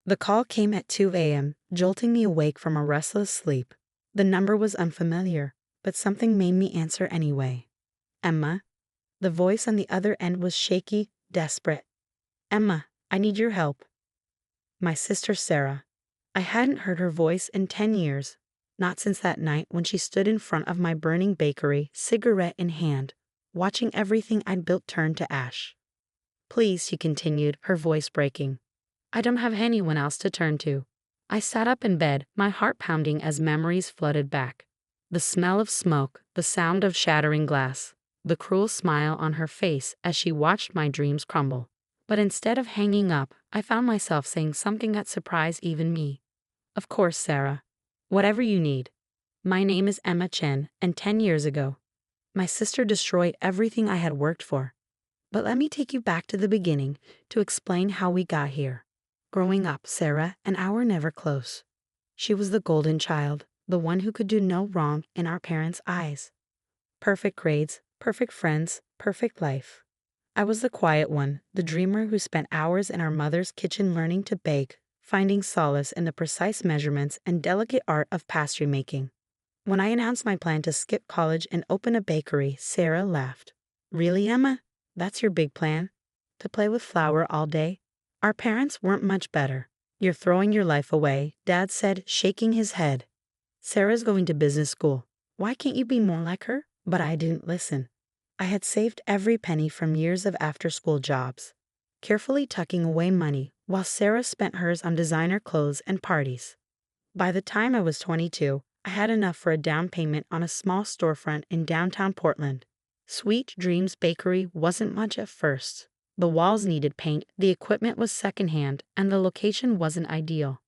The call came at 2 a.m., jolting me awake from a restless sleep. The number was unfamiliar, but something made me answer anyway. Emma? The voice on the other end was shaky, desperate. Emma, I need your help. My sister Sarah. I hadn't heard her voice in 10 years, not since that night when she stood in front of my burning bakery, cigarette in hand, watching everything I'd built turn to ash. Please, she continued, her voice breaking. I don't have anyone else to turn to. I sat up in bed, my heart pounding as memories flooded back. The smell of smoke, the sound of shattering glass, the cruel smile on her face as she watched my dreams crumble. But instead of hanging up, I found myself saying something that surprised even me. Of course, Sarah. Whatever you need. My name is Emma Chen, and 10 years ago, my sister destroyed everything I had worked for. But let me take you back to the beginning to explain how we got here. Growing up, Sarah and I were never close. She was the golden child, the one who could do no wrong in our parents' eyes. Perfect grades, perfect friends, perfect life. I was the quiet one, the dreamer who spent hours in our mother's kitchen learning to bake, finding solace in the precise measurements and delicate art of pastry making. When I announced my plan to skip college and open a bakery, Sarah laughed. Really, Emma? That's your big plan? To play with flour all day? Our parents weren't much better. You're throwing your life away, Dad said, shaking his head. Sarah's going to business school. Why can't you be more like her? But I didn't listen. I had saved every penny from years of after-school jobs, carefully tucking away money while Sarah spent hers on designer clothes and parties. By the time I was 22, I had enough for a down payment on a small storefront in downtown Portland. Sweet Dreams Bakery wasn't much at first. The walls needed paint, the equipment was secondhand, and the location wasn't ideal.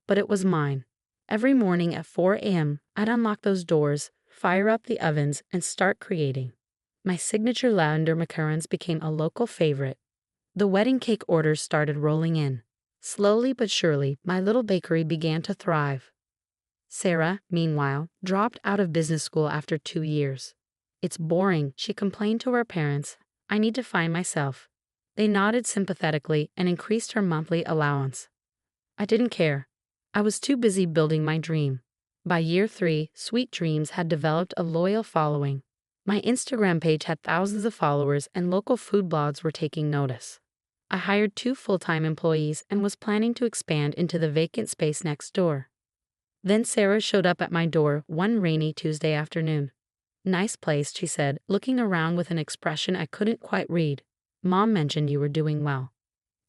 But it was mine. Every morning at 4 a.m., I'd unlock those doors, fire up the ovens, and start creating. My signature lavender macarons became a local favorite. The wedding cake orders started rolling in. Slowly but surely, my little bakery began to thrive. Sarah, meanwhile, dropped out of business school after 2 years. It's boring, she complained to her parents. I need to find myself. They nodded sympathetically and increased her monthly allowance. I didn't care. I was too busy building my dream. By year 3, Sweet Dreams had developed a loyal following. My Instagram page had thousands of followers and local food blogs were taking notice. I hired 2 full-time employees and was planning to expand into the vacant space next door. Then Sarah showed up at my door one rainy Tuesday afternoon. Nice place, she said, looking around with an expression I couldn't quite read. Mom mentioned you were doing well.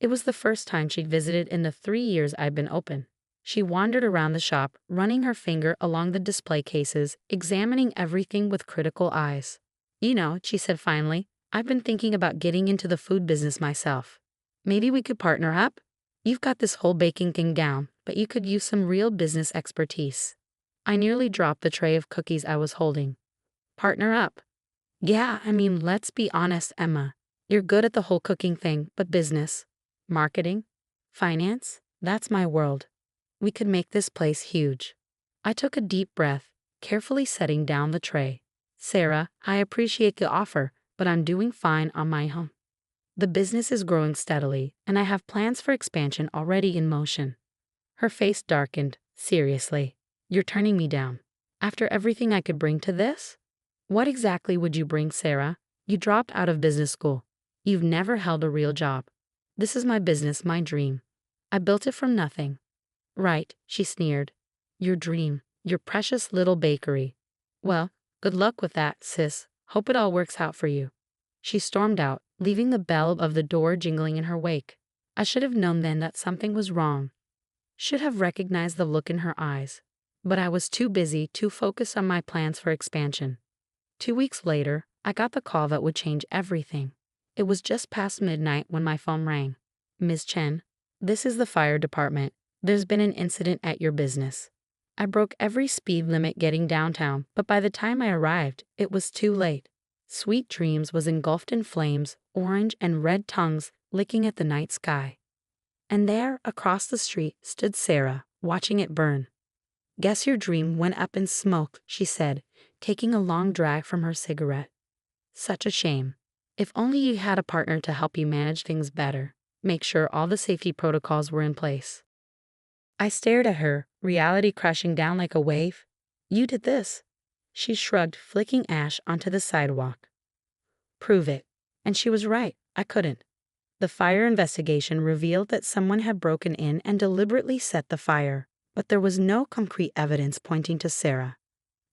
It was the first time she'd visited in the 3 years I'd been open. She wandered around the shop, running her finger along the display cases, examining everything with critical eyes. You know, she said finally, I've been thinking about getting into the food business myself. Maybe we could partner up? You've got this whole baking thing down, but you could use some real business expertise. I nearly dropped the tray of cookies I was holding. Partner up? Yeah, let's be honest, Emma. You're good at the whole cooking thing, but business, marketing, finance, that's my world. We could make this place huge. I took a deep breath, carefully setting down the tray. Sarah, I appreciate the offer, but I'm doing fine on my own. The business is growing steadily, and I have plans for expansion already in motion. Her face darkened. Seriously, you're turning me down. After everything I could bring to this? What exactly would you bring, Sarah? You dropped out of business school. You've never held a real job. This is my business, my dream. I built it from nothing. Right, she sneered. Your dream, your precious little bakery. Well, good luck with that, sis. Hope it all works out for you. She stormed out, leaving the bell of the door jingling in her wake. I should have known then that something was wrong. Should have recognized the look in her eyes. But I was too busy, too focused on my plans for expansion. 2 weeks later, I got the call that would change everything. It was just past midnight when my phone rang. Ms. Chen, this is the fire department. There's been an incident at your business. I broke every speed limit getting downtown, but by the time I arrived, it was too late. Sweet Dreams was engulfed in flames, orange and red tongues licking at the night sky. And there, across the street, stood Sarah, watching it burn. Guess your dream went up in smoke, she said, taking a long drag from her cigarette. Such a shame. If only you had a partner to help you manage things better, make sure all the safety protocols were in place. I stared at her, reality crashing down like a wave. You did this. She shrugged, flicking ash onto the sidewalk. Prove it. And she was right. I couldn't. The fire investigation revealed that someone had broken in and deliberately set the fire, but there was no concrete evidence pointing to Sarah.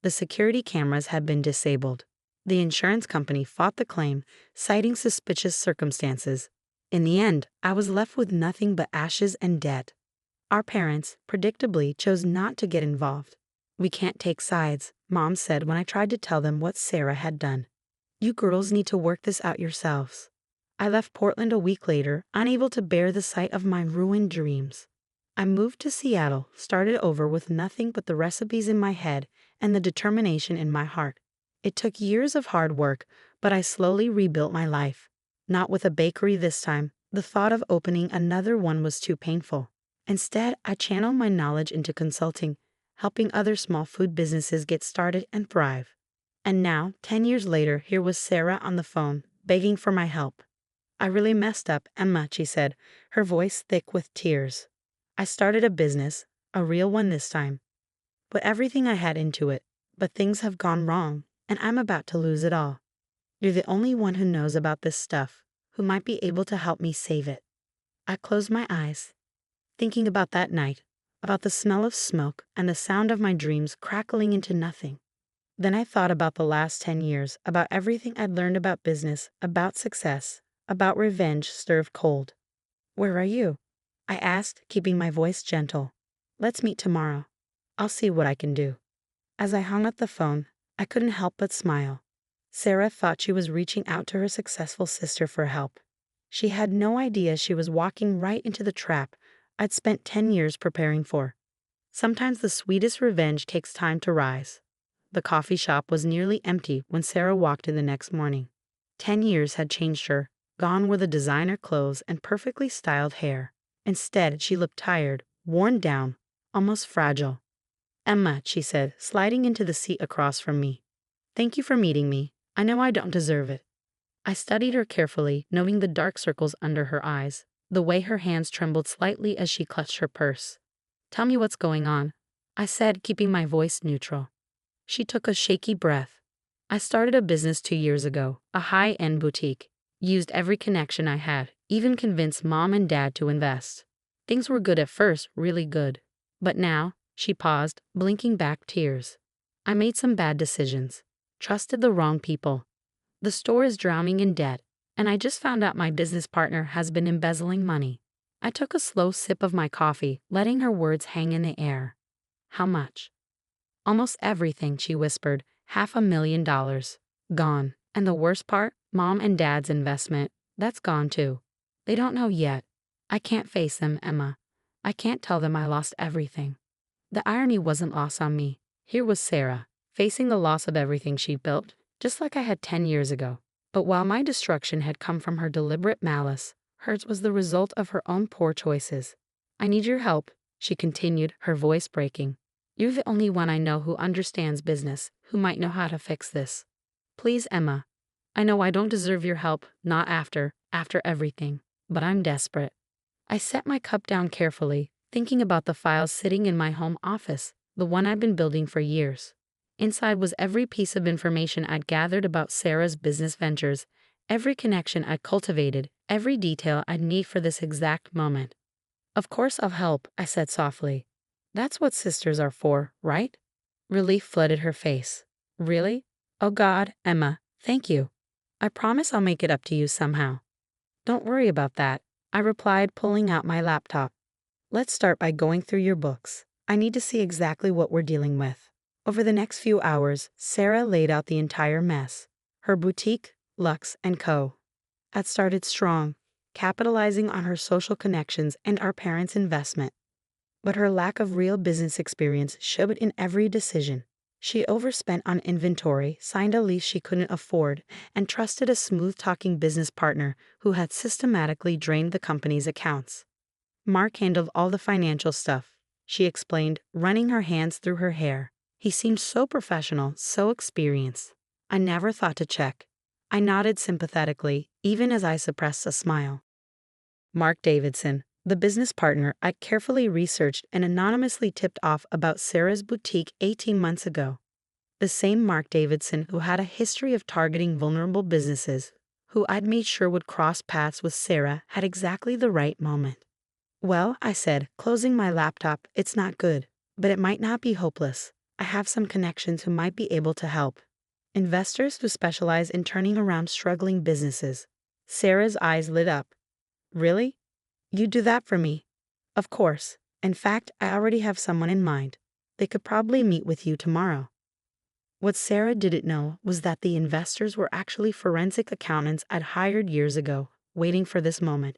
The security cameras had been disabled. The insurance company fought the claim, citing suspicious circumstances. In the end, I was left with nothing but ashes and debt. Our parents, predictably, chose not to get involved. We can't take sides, Mom said when I tried to tell them what Sarah had done. You girls need to work this out yourselves. I left Portland a week later, unable to bear the sight of my ruined dreams. I moved to Seattle, started over with nothing but the recipes in my head and the determination in my heart. It took years of hard work, but I slowly rebuilt my life. Not with a bakery this time. The thought of opening another one was too painful. Instead, I channeled my knowledge into consulting, helping other small food businesses get started and thrive. And now, 10 years later, here was Sarah on the phone, begging for my help. I really messed up, Emma, she said, her voice thick with tears. I started a business, a real one this time. Put everything I had into it, but things have gone wrong, and I'm about to lose it all. You're the only one who knows about this stuff, who might be able to help me save it. I closed my eyes, thinking about that night, about the smell of smoke and the sound of my dreams crackling into nothing. Then I thought about the last 10 years, about everything I'd learned about business, about success, about revenge served cold. Where are you? I asked, keeping my voice gentle. Let's meet tomorrow. I'll see what I can do. As I hung up the phone, I couldn't help but smile. Sarah thought she was reaching out to her successful sister for help. She had no idea she was walking right into the trap I'd spent 10 years preparing for. Sometimes the sweetest revenge takes time to rise. The coffee shop was nearly empty when Sarah walked in the next morning. 10 years had changed her. Gone were the designer clothes and perfectly styled hair. Instead, she looked tired, worn down, almost fragile. Emma, she said, sliding into the seat across from me. Thank you for meeting me. I know I don't deserve it. I studied her carefully, knowing the dark circles under her eyes, the way her hands trembled slightly as she clutched her purse. Tell me what's going on, I said, keeping my voice neutral. She took a shaky breath. I started a business 2 years ago, a high-end boutique. Used every connection I had, even convinced Mom and Dad to invest. Things were good at first, really good. But now, she paused, blinking back tears. I made some bad decisions. Trusted the wrong people. The store is drowning in debt, and I just found out my business partner has been embezzling money. I took a slow sip of my coffee, letting her words hang in the air. How much? Almost everything, she whispered. $500,000. Gone. And the worst part? Mom and Dad's investment. That's gone too. They don't know yet. I can't face them, Emma. I can't tell them I lost everything. The irony wasn't lost on me. Here was Sarah, facing the loss of everything she built, just like I had 10 years ago. But while my destruction had come from her deliberate malice, hers was the result of her own poor choices. I need your help, she continued, her voice breaking. You're the only one I know who understands business, who might know how to fix this. Please, Emma. I know I don't deserve your help, not after everything, but I'm desperate. I set my cup down carefully, thinking about the files sitting in my home office, the one I'd been building for years. Inside was every piece of information I'd gathered about Sarah's business ventures, every connection I'd cultivated, every detail I'd need for this exact moment. Of course I'll help, I said softly. That's what sisters are for, right? Relief flooded her face. Really? Oh God, Emma, thank you. I promise I'll make it up to you somehow. Don't worry about that, I replied, pulling out my laptop. Let's start by going through your books. I need to see exactly what we're dealing with. Over the next few hours, Sarah laid out the entire mess. Her boutique, Lux & Co. Had started strong, capitalizing on her social connections and our parents' investment. But her lack of real business experience showed in every decision. She overspent on inventory, signed a lease she couldn't afford, and trusted a smooth-talking business partner who had systematically drained the company's accounts. Mark handled all the financial stuff, she explained, running her hands through her hair. He seemed so professional, so experienced. I never thought to check. I nodded sympathetically, even as I suppressed a smile. Mark Davidson, The business partner I carefully researched and anonymously tipped off about Sarah's boutique 18 months ago. The same Mark Davidson who had a history of targeting vulnerable businesses, who I'd made sure would cross paths with Sarah at exactly the right moment. Well, I said, closing my laptop, it's not good, but it might not be hopeless. I have some connections who might be able to help. Investors who specialize in turning around struggling businesses. Sarah's eyes lit up. Really? You do that for me? Of course. In fact, I already have someone in mind. They could probably meet with you tomorrow. What Sarah didn't know was that the investors were actually forensic accountants I'd hired years ago, waiting for this moment.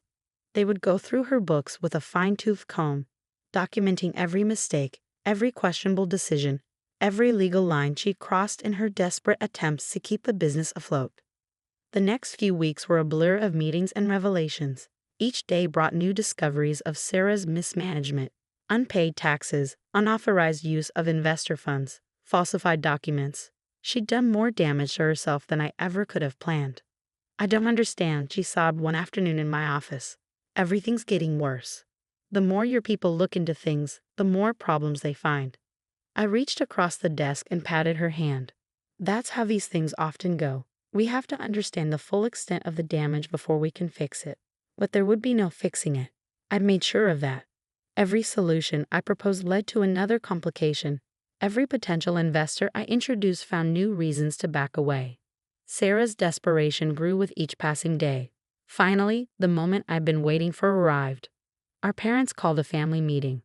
They would go through her books with a fine-tooth comb, documenting every mistake, every questionable decision, every legal line she crossed in her desperate attempts to keep the business afloat. The next few weeks were a blur of meetings and revelations. Each day brought new discoveries of Sarah's mismanagement, unpaid taxes, unauthorized use of investor funds, falsified documents. She'd done more damage to herself than I ever could have planned. I don't understand, she sobbed one afternoon in my office. Everything's getting worse. The more your people look into things, the more problems they find. I reached across the desk and patted her hand. That's how these things often go. We have to understand the full extent of the damage before we can fix it. But there would be no fixing it. I'd made sure of that. Every solution I proposed led to another complication. Every potential investor I introduced found new reasons to back away. Sarah's desperation grew with each passing day. Finally, the moment I'd been waiting for arrived. Our parents called a family meeting.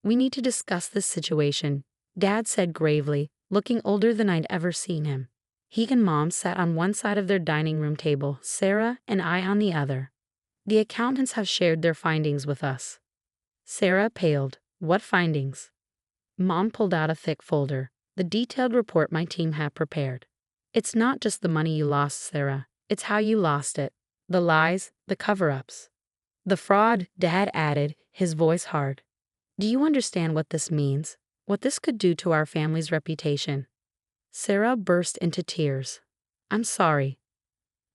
We need to discuss this situation, Dad said gravely, looking older than I'd ever seen him. He and Mom sat on one side of their dining room table, Sarah and I on the other. The accountants have shared their findings with us. Sarah paled. What findings? Mom pulled out a thick folder, the detailed report my team had prepared. It's not just the money you lost, Sarah. It's how you lost it. The lies, the cover-ups. The fraud, Dad added, his voice hard. Do you understand what this means? What this could do to our family's reputation? Sarah burst into tears. I'm sorry.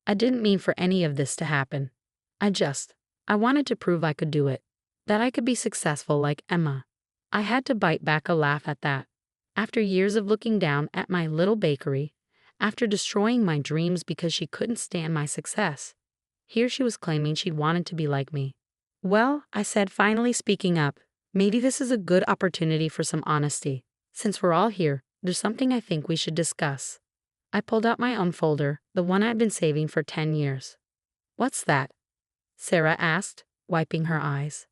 I didn't mean for any of this to happen. I wanted to prove I could do it. That I could be successful like Emma. I had to bite back a laugh at that. After years of looking down at my little bakery, after destroying my dreams because she couldn't stand my success, here she was claiming she wanted to be like me. Well, I said, finally speaking up, maybe this is a good opportunity for some honesty. Since we're all here, there's something I think we should discuss. I pulled out my own folder, the one I'd been saving for 10 years. What's that? Sarah asked, wiping her eyes.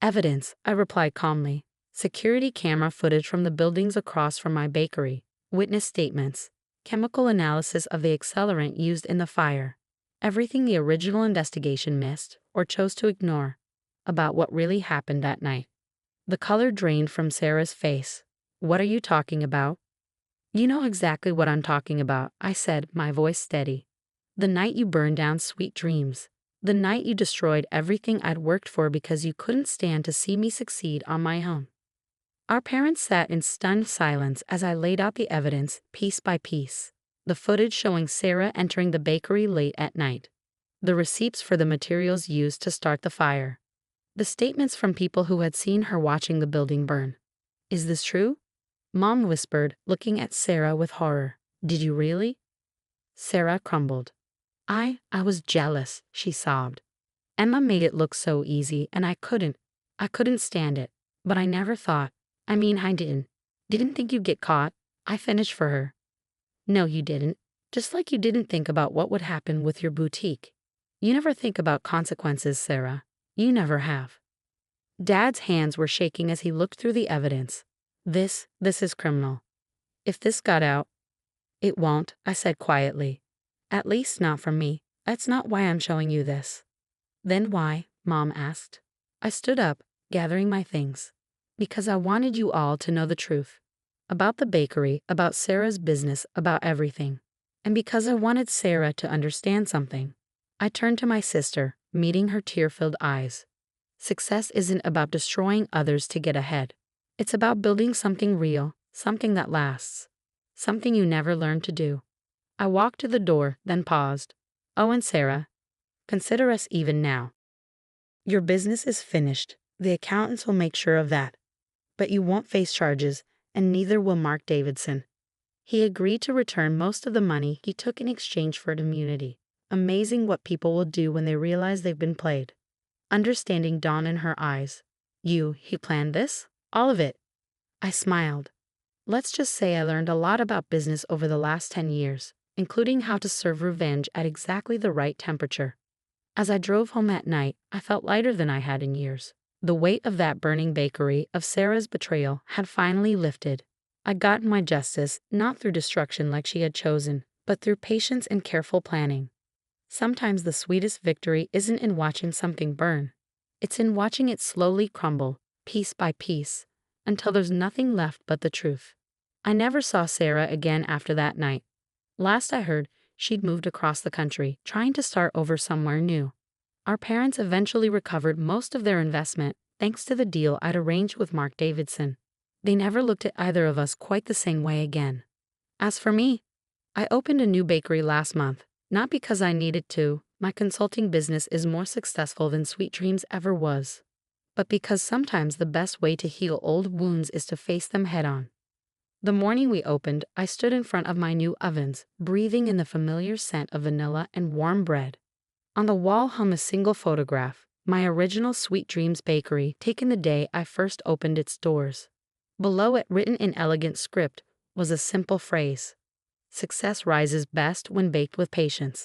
Evidence, I replied calmly. Security camera footage from the buildings across from my bakery, witness statements, chemical analysis of the accelerant used in the fire. Everything the original investigation missed, or chose to ignore, about what really happened that night. The color drained from Sarah's face. What are you talking about? You know exactly what I'm talking about, I said, my voice steady. The night you burned down Sweet Dreams. The night you destroyed everything I'd worked for because you couldn't stand to see me succeed on my own. Our parents sat in stunned silence as I laid out the evidence, piece by piece. The footage showing Sarah entering the bakery late at night. The receipts for the materials used to start the fire. The statements from people who had seen her watching the building burn. Is this true? Mom whispered, looking at Sarah with horror. Did you really? Sarah crumbled. I was jealous, she sobbed. Emma made it look so easy, and I couldn't stand it. But I never thought, I didn't think you'd get caught. I finished for her. No, you didn't. Just like you didn't think about what would happen with your boutique. You never think about consequences, Sarah. You never have. Dad's hands were shaking as he looked through the evidence. This is criminal. If this got out, it won't, I said quietly. At least not from me. That's not why I'm showing you this. Then why? Mom asked. I stood up, gathering my things. Because I wanted you all to know the truth. About the bakery, about Sarah's business, about everything. And because I wanted Sarah to understand something. I turned to my sister, meeting her tear-filled eyes. Success isn't about destroying others to get ahead. It's about building something real, something that lasts. Something you never learned to do. I walked to the door, then paused. Oh, and Sarah, consider us even now. Your business is finished. The accountants will make sure of that. But you won't face charges, and neither will Mark Davidson. He agreed to return most of the money he took in exchange for immunity. Amazing what people will do when they realize they've been played. Understanding dawned in her eyes. He planned this? All of it? I smiled. Let's just say I learned a lot about business over the last 10 years, including how to serve revenge at exactly the right temperature. As I drove home at night, I felt lighter than I had in years. The weight of that burning bakery, of Sarah's betrayal, had finally lifted. I'd gotten my justice, not through destruction like she had chosen, but through patience and careful planning. Sometimes the sweetest victory isn't in watching something burn. It's in watching it slowly crumble, piece by piece, until there's nothing left but the truth. I never saw Sarah again after that night. Last I heard, she'd moved across the country, trying to start over somewhere new. Our parents eventually recovered most of their investment thanks to the deal I'd arranged with Mark Davidson. They never looked at either of us quite the same way again. As for me, I opened a new bakery last month, not because I needed to. My consulting business is more successful than Sweet Dreams ever was, but because sometimes the best way to heal old wounds is to face them head on. The morning we opened, I stood in front of my new ovens, breathing in the familiar scent of vanilla and warm bread. On the wall hung a single photograph, my original Sweet Dreams bakery, taken the day I first opened its doors. Below it, written in elegant script, was a simple phrase: "Success rises best when baked with patience."